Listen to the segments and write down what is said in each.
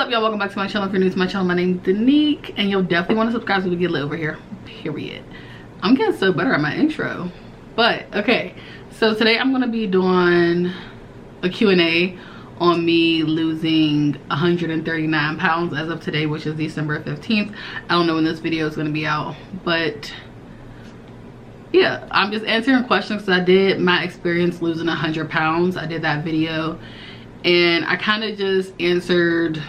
up, y'all? Welcome back to my channel. If you're new to my channel, my name is Danique, and you'll definitely want to subscribe so we get lit over here, period. I'm getting so better at my intro. But okay, so today I'm gonna be doing a Q&A on me losing 139 pounds as of today, which is December 15th. I don't know when this video is gonna be out, but yeah, I'm just answering questions because I did my experience losing 100 pounds. I did that video and I kind of just answered,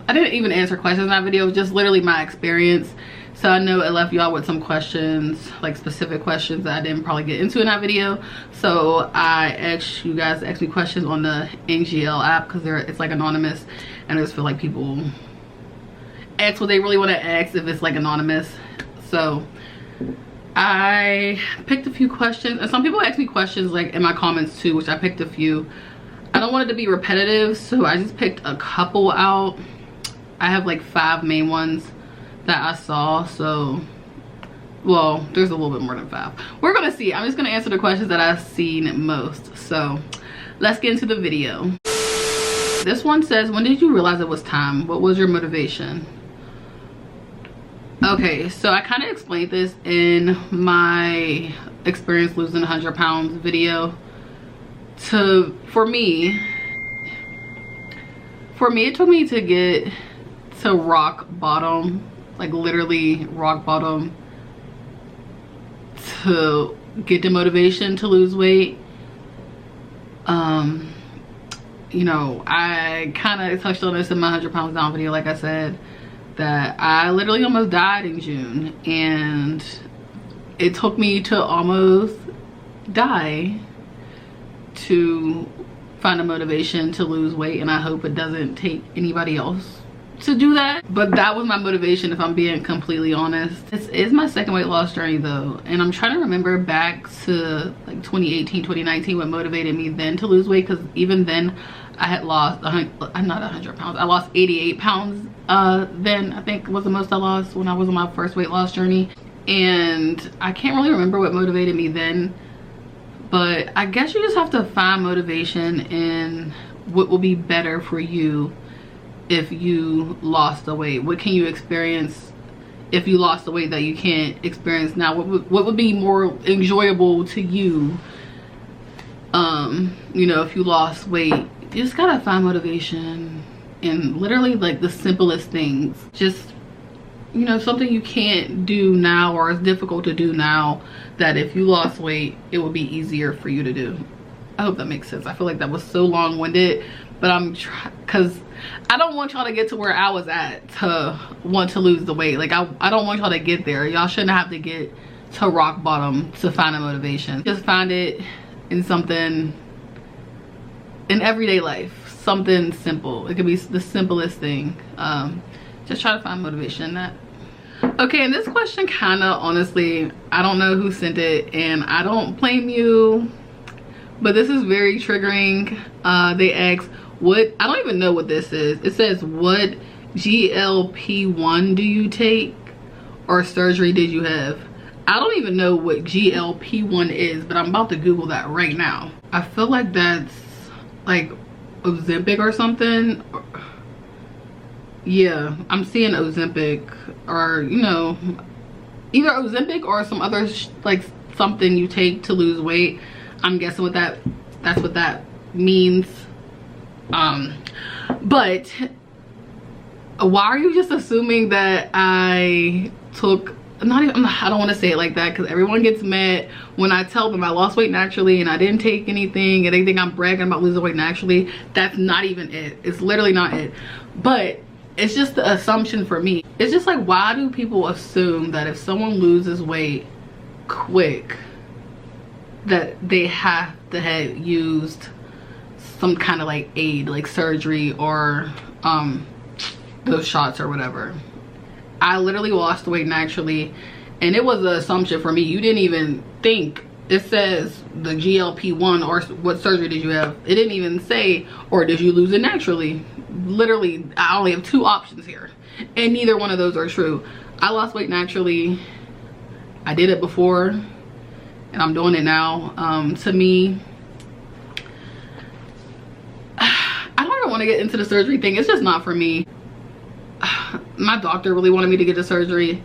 I didn't even answer questions in that video. It was just literally my experience. So I know it left y'all with some questions, like specific questions that I didn't probably get into in that video. So I asked you guys to ask me questions on the NGL app because it's like anonymous, and I just feel like people ask what they really want to ask if it's like anonymous. So I picked a few questions, and some people asked me questions like in my comments too, which I picked a few. I don't want it to be repetitive, so I just picked a couple out. I have like 5 main ones that I saw, so well, there's a little bit more than 5. We're gonna see. I'm just gonna answer the questions that I've seen most. So let's get into the video. This one says, when did you realize it was time? What was your motivation? Okay, so I kind of explained this in my experience losing 100 pounds video. For me it took me to get to rock bottom, like literally rock bottom, to get the motivation to lose weight. You know, I kind of touched on this in my 100 pounds down video, like I said, that I literally almost died in June, and it took me to almost die to find a motivation to lose weight, and I hope it doesn't take anybody else to do that. But that was my motivation, if I'm being completely honest. This is my second weight loss journey though, and I'm trying to remember back to like 2018, 2019 what motivated me then to lose weight, because even then I had lost not 100 pounds, I lost 88 pounds then. I think was the most I lost when I was on my first weight loss journey, and I can't really remember what motivated me then. But I guess you just have to find motivation in what will be better for you if you lost the weight. What can you experience if you lost the weight that you can't experience now? What would be more enjoyable to you? You know, if you lost weight, you just gotta find motivation in literally like the simplest things. Just, you know, something you can't do now or is difficult to do now, that if you lost weight it would be easier for you to do. I hope that makes sense. I feel like that was so long-winded, but I'm trying, because I don't want y'all to get to where I was at to want to lose the weight. Like I don't want y'all to get there. Y'all shouldn't have to get to rock bottom to find a motivation. Just find it in something in everyday life, something simple. It could be the simplest thing. Just try to find motivation in that. Okay, and this question kind of, honestly, I don't know who sent it, and I don't blame you, but this is very triggering. They asked, what, I don't even know what this is. It says, what GLP-1 do you take, or surgery did you have? I don't even know what GLP-1 is, but I'm about to Google that right now. I feel like that's like Ozempic or something. Yeah, I'm seeing Ozempic, or you know, either Ozempic or some other like something you take to lose weight. I'm guessing what that's what that means. But why are you just assuming that I took, I don't want to say it like that, because everyone gets mad when I tell them I lost weight naturally and I didn't take anything, and they think I'm bragging about losing weight naturally. That's not even it. It's literally not it. But it's just the assumption for me. It's just like, why do people assume that if someone loses weight quick that they have to have used some kind of like aid, like surgery or those shots or whatever? I literally lost weight naturally, and it was an assumption for me. You didn't even think. It says the GLP-1 or what surgery did you have. It didn't even say, or did you lose it naturally? Literally, I only have 2 options here, and neither one of those are true. I lost weight naturally. I did it before, and I'm doing it now. To me, I don't even want to get into the surgery thing. It's just not for me. My doctor really wanted me to get the surgery,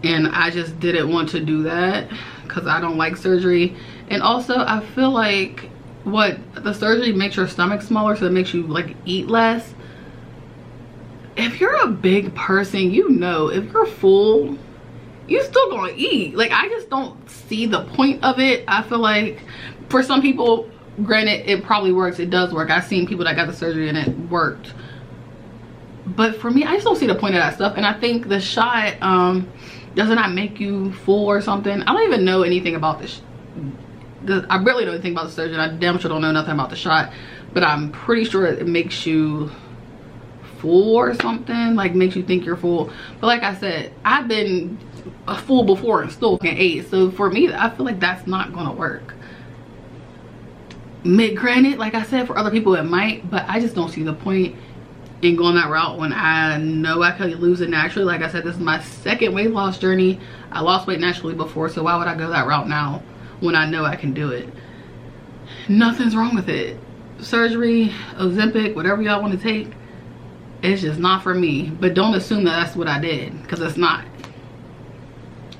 and I just didn't want to do that because I don't like surgery. And also I feel like the surgery makes your stomach smaller, so it makes you like eat less. If you're a big person, you know, if you're full, you still gonna eat. Like, I just don't see the point of it. I feel like for some people, granted, it probably works. It does work. I've seen people that got the surgery and it worked. But for me, I just don't see the point of that stuff. And I think the shot does it not make you full or something? I don't even know anything about this. I barely know anything about the surgery. I damn sure don't know nothing about the shot. But I'm pretty sure it makes you full or something. Like, makes you think you're full. But like I said, I've been a full before and still can't eat. So for me, I feel like that's not gonna work. Granted, like I said, for other people it might, but I just don't see the point in going that route when I know I can lose it naturally. Like I said, this is my second weight loss journey. I lost weight naturally before, so why would I go that route now when I know I can do it? Nothing's wrong with it. Surgery, Ozempic, whatever y'all want to take, it's just not for me. But don't assume that that's what I did, because it's not.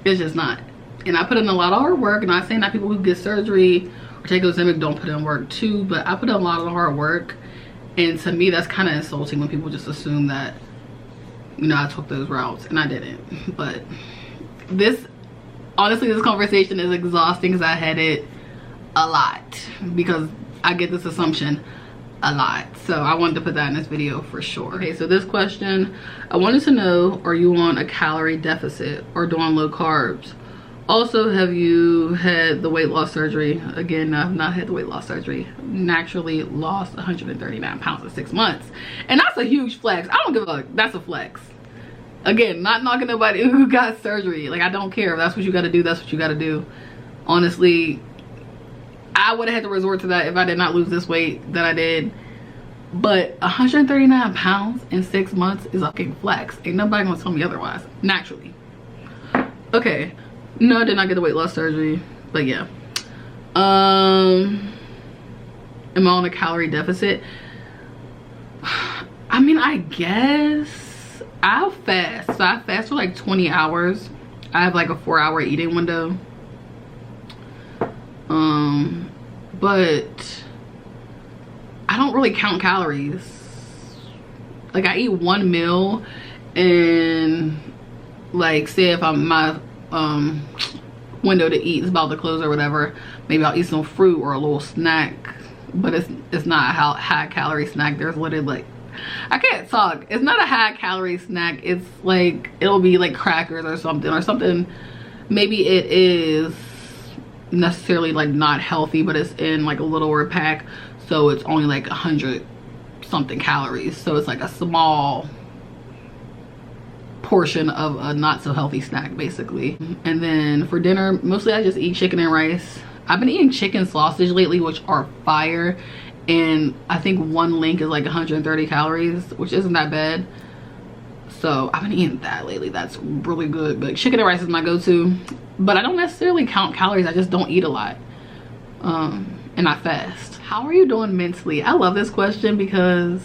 It's just not. And I put in a lot of hard work. And I'm not saying that people who get surgery or take Ozempic don't put in work too, but I put in a lot of hard work. And to me, that's kind of insulting when people just assume that, you know, I took those routes, and I didn't. But honestly, this conversation is exhausting because I had it a lot, because I get this assumption a lot. So I wanted to put that in this video for sure. Okay, so this question, I wanted to know, are you on a calorie deficit or doing low carbs? Also, have you had the weight loss surgery? Again, I've not had the weight loss surgery. Naturally lost 139 pounds in 6 months. And that's a huge flex. I don't give a fuck. That's a flex. Again, not knocking nobody who got surgery. Like, I don't care. If that's what you got to do, that's what you got to do. Honestly, I would have had to resort to that if I did not lose this weight that I did. But 139 pounds in 6 months is a fucking flex. Ain't nobody gonna tell me otherwise. Naturally. Okay. No, I did not get the weight loss surgery, but yeah. Am I on a calorie deficit? I mean, I guess I'll fast. So I fast for like 20 hours. I have like a 4-hour eating window. But I don't really count calories. Like, I eat one meal, and like, say if my window to eat is about to close or whatever, maybe I'll eat some fruit or a little snack, but it's not a high calorie snack. There's literally, like, I can't talk. It's not a high calorie snack. It's like, it'll be like crackers or something. Maybe it is necessarily like not healthy, but it's in like a littler pack, so it's only like 100 something calories. So it's like a small portion of a not so healthy snack, basically. And then for dinner, mostly I just eat chicken and rice. I've been eating chicken sausage lately, which are fire, and I think one link is like 130 calories, which isn't that bad. So I've been eating that lately. That's really good. But chicken and rice is my go-to, but I don't necessarily count calories. I just don't eat a lot, and I fast. How are you doing mentally? I love this question because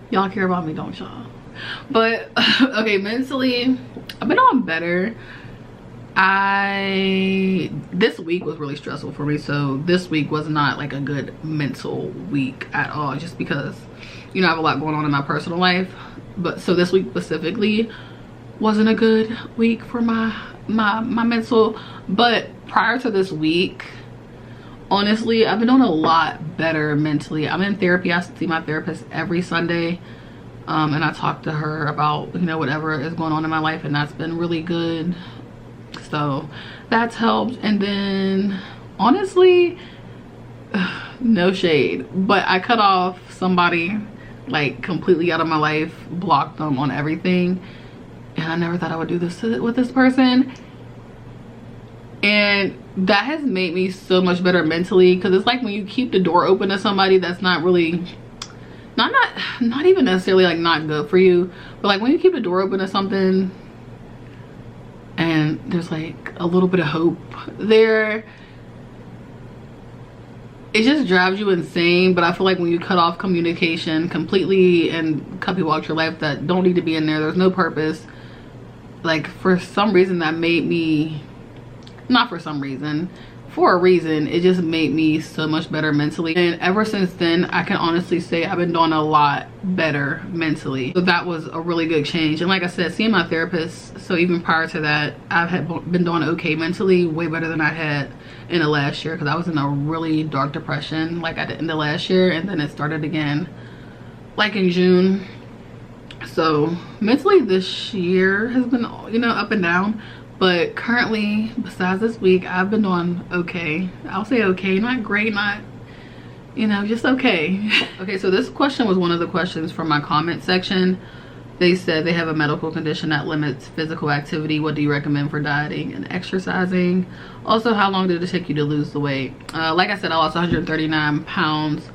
y'all care about me, don't y'all? But okay, mentally, I've been on better. This week was really stressful for me, so this week was not like a good mental week at all, just because, you know, I have a lot going on in my personal life. But so this week specifically wasn't a good week for my mental. But prior to this week, honestly, I've been doing a lot better mentally. I'm in therapy. I see my therapist every Sunday. And I talk to her about, you know, whatever is going on in my life, and that's been really good. So that's helped. And then honestly, no shade, but I cut off somebody like completely out of my life, blocked them on everything, and I never thought I would do this with this person. And that has made me so much better mentally, because it's like when you keep the door open to somebody that's not really not even necessarily like not good for you, but like when you keep the door open to something and there's like a little bit of hope there, it just drives you insane. But I feel like when you cut off communication completely and cut people out your life that don't need to be in there's no purpose. Like, for some reason that made me, not for some reason, for a reason, it just made me so much better mentally. And ever since then, I can honestly say I've been doing a lot better mentally. So that was a really good change. And like I said, seeing my therapist, so even prior to that, I've been doing okay mentally, way better than I had in the last year, because I was in a really dark depression like at the end of last year, and then it started again like in June. So mentally this year has been, you know, up and down. But currently, besides this week, I've been doing okay. I'll say okay, not great, not, you know, just okay. Okay, so this question was one of the questions from my comment section. They said they have a medical condition that limits physical activity. What do you recommend for dieting and exercising? Also, how long did it take you to lose the weight? Like I said, I lost 139 pounds.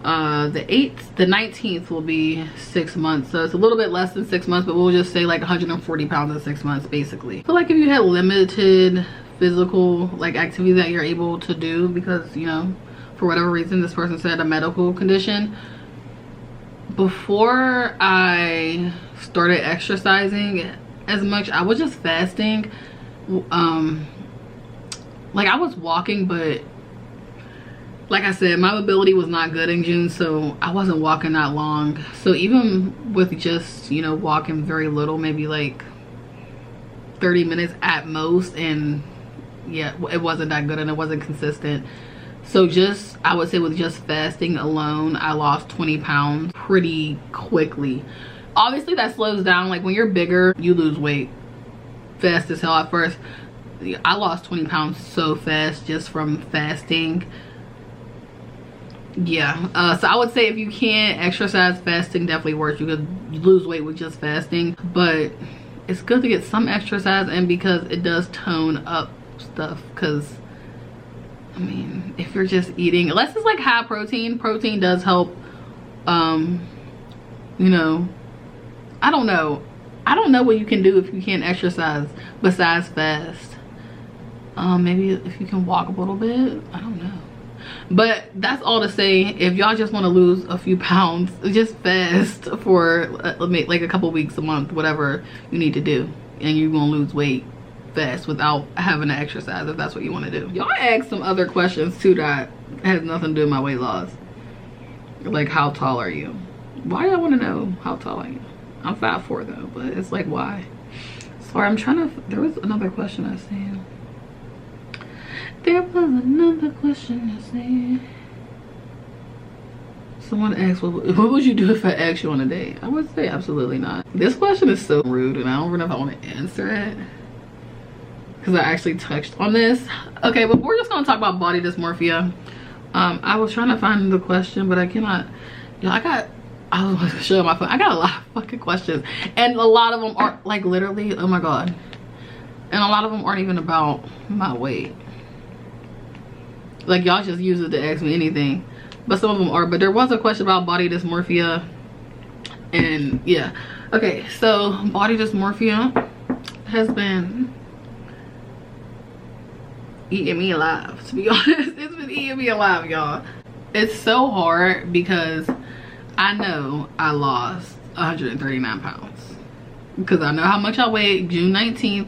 The 19th will be 6 months, so it's a little bit less than 6 months, but we'll just say like 140 pounds in 6 months basically. I feel like if you had limited physical like activity that you're able to do, because, you know, for whatever reason this person said a medical condition, before I started exercising as much, I was just fasting. Like, I was walking, but like I said, my mobility was not good in June, so I wasn't walking that long. So even with just, you know, walking very little, maybe like 30 minutes at most, and yeah, it wasn't that good and it wasn't consistent. So just, I would say with just fasting alone, I lost 20 pounds pretty quickly. Obviously that slows down. Like, when you're bigger, you lose weight fast as hell at first. I lost 20 pounds so fast just from fasting. Yeah, so I would say if you can't exercise, fasting definitely works. You could lose weight with just fasting, but it's good to get some exercise in because it does tone up stuff. Because I mean, if you're just eating, unless it's like high protein does help. You know, I don't know what you can do if you can't exercise besides fast. Maybe if you can walk a little bit, I don't know. But that's all to say, if y'all just want to lose a few pounds, just fast for like a couple weeks, a month, whatever you need to do, and you're gonna lose weight fast without having to exercise, if that's what you want to do. Y'all asked some other questions too that has nothing to do with my weight loss, like how tall are you? Why do I want to know how tall I am? I'm 5'4" though, but it's like, why? Sorry, I'm trying to, there was another question I said. There was another question I said. Someone asked, what would you do if I asked you on a date? I would say absolutely not. This question is so rude, and I don't even know if I want to answer it, because I actually touched on this. Okay, but we're just going to talk about body dysmorphia. I was trying to find the question, but I cannot. You know, I was going to show my phone. I got a lot of fucking questions, and a lot of them are like literally, oh my god, and a lot of them aren't even about my weight. Like, y'all just use it to ask me anything, but some of them are. But there was a question about body dysmorphia, and yeah. Okay, so body dysmorphia has been eating me alive, to be honest. It's been eating me alive, y'all. It's so hard because I know I lost 139 pounds because I know how much I weighed. June 19th,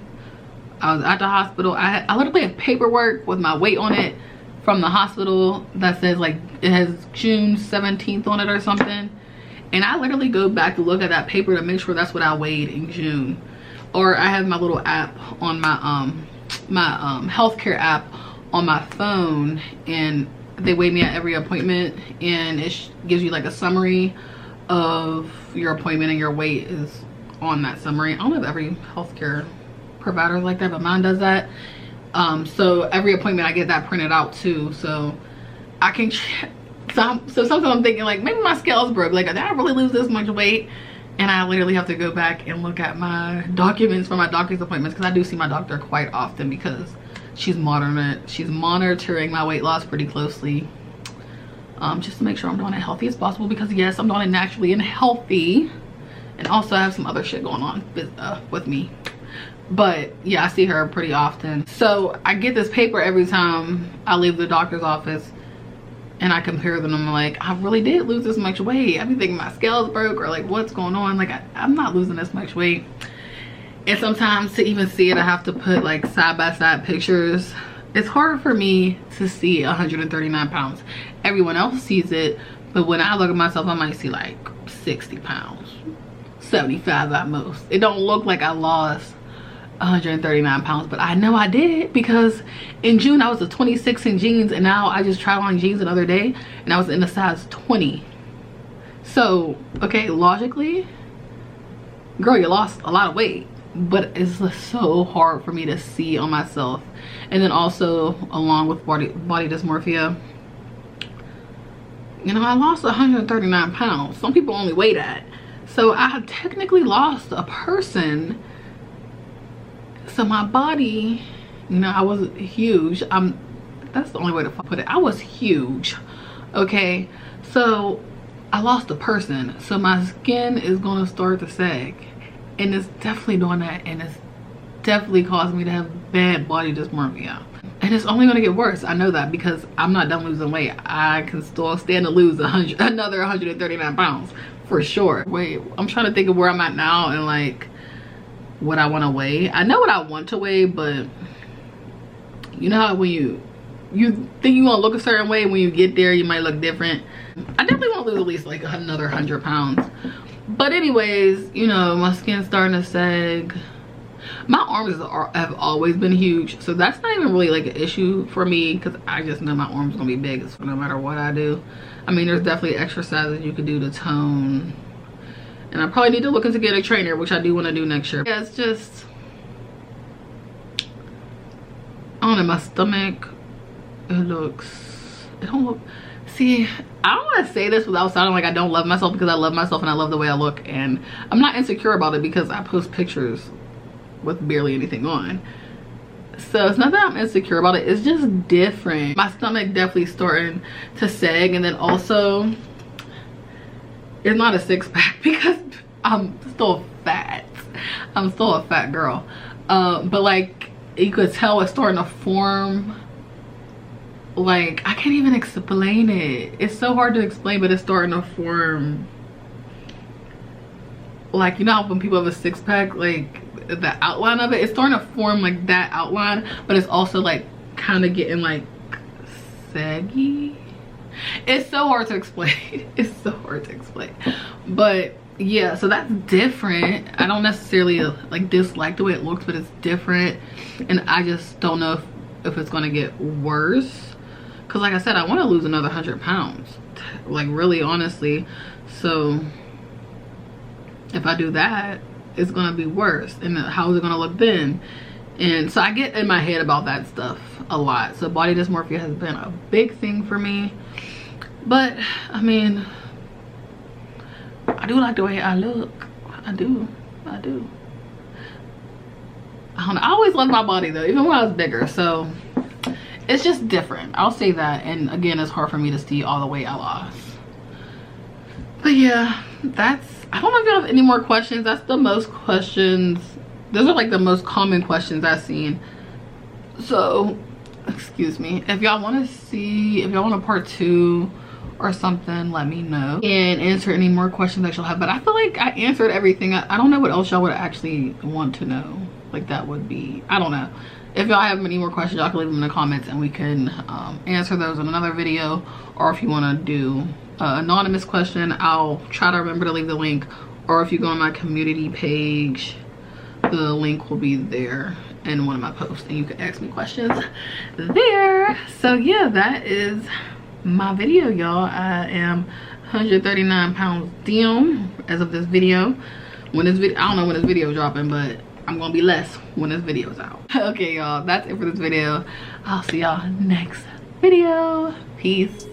I was at the hospital. I literally have paperwork with my weight on it from the hospital that says, like, it has June 17th on it or something, and I literally go back to look at that paper to make sure that's what I weighed in June. Or I have my little app on my healthcare app on my phone, and they weigh me at every appointment, and it gives you like a summary of your appointment, and your weight is on that summary. I don't know if every healthcare provider is like that, but mine does that. So every appointment I get that printed out too, so I can so sometimes I'm thinking, like, maybe my scale's broke, like, did I really lose this much weight? And I literally have to go back and look at my documents for my doctor's appointments, because I do see my doctor quite often, because she's monitoring my weight loss pretty closely, just to make sure I'm doing it healthy as possible, because yes, I'm doing it naturally and healthy, and also I have some other shit going on with me. But yeah, I see her pretty often, so I get this paper every time I leave the doctor's office, and I compare them, I'm like, I really did lose this much weight. I be thinking my scales broke, or like what's going on. Like I'm not losing this much weight. And sometimes to even see it, I have to put like side by side pictures. It's hard for me to see 139 pounds. Everyone else sees it, but when I look at myself, I might see like 60 pounds, 75 at most. It don't look like I lost 139 pounds, but I know I did, because in June I was a 26 in jeans, and now I just tried on jeans another day and I was in a size 20. So okay, logically, girl, you lost a lot of weight, but it's just so hard for me to see on myself. And then also, along with body dysmorphia, you know, I lost 139 pounds. Some people only weigh that, so I technically lost a person. So my body, you know, I was huge. That's the only way to put it. I was huge. Okay, so I lost a person, so my skin is gonna start to sag, and it's definitely doing that, and it's definitely causing me to have bad body dysmorphia, and it's only gonna get worse. I know that, because I'm not done losing weight. I can still stand to lose another 139 pounds for sure. Wait, I'm trying to think of where I'm at now and like what I want to weigh. I know what I want to weigh, but you know how when you think you want to look a certain way, when you get there you might look different. I definitely want to lose at least like another 100 pounds. But anyways, you know, my skin's starting to sag. My arms have always been huge, so that's not even really like an issue for me, because I just know my arms gonna be big, so no matter what I do. I mean, there's definitely exercises you could do to tone, and I probably need to look into getting a trainer, which I do want to do next year. Yeah, it's just, I don't know, my stomach, it don't look, see, I don't want to say this without sounding like I don't love myself, because I love myself and I love the way I look, and I'm not insecure about it, because I post pictures with barely anything on. So it's not that I'm insecure about it, it's just different. My stomach definitely starting to sag, and then also it's not a six-pack because I'm still fat. I'm still a fat girl, but like you could tell it's starting to form. Like, I can't even explain it. It's so hard to explain, but it's starting to form. Like, you know how when people have a six-pack, like the outline of it's starting to form like that outline, but it's also like kind of getting like saggy. It's so hard to explain. It's so hard to explain, but yeah, so that's different. I don't necessarily like dislike the way it looks, but it's different, and I just don't know if it's gonna get worse, because like I said, I want to lose another 100 pounds, like really honestly. So if I do that, it's gonna be worse, and how is it gonna look then? And so I get in my head about that stuff a lot. So body dysmorphia has been a big thing for me, but I mean, I do like the way I look. I do. I don't know, I always loved my body though, even when I was bigger, so it's just different, I'll say that. And again, it's hard for me to see all the weight I lost. But yeah, that's, I don't know if you have any more questions. That's the most questions, those are like the most common questions I've seen. So excuse me, if y'all want to see, if y'all want a part 2 or something, let me know and answer any more questions that y'all have. But I feel like I answered everything. I don't know what else y'all would actually want to know. Like that would be, I don't know. If y'all have any more questions, y'all can leave them in the comments and we can answer those in another video. Or if you want to do an anonymous question, I'll try to remember to leave the link. Or if you go on my community page, the link will be there in one of my posts and you can ask me questions there. So yeah, that is my video, y'all. I am 139 pounds down as of this video. When this video, I don't know when this video is dropping, but I'm gonna be less when this video is out. Okay, y'all, that's it for this video. I'll see y'all next video. Peace.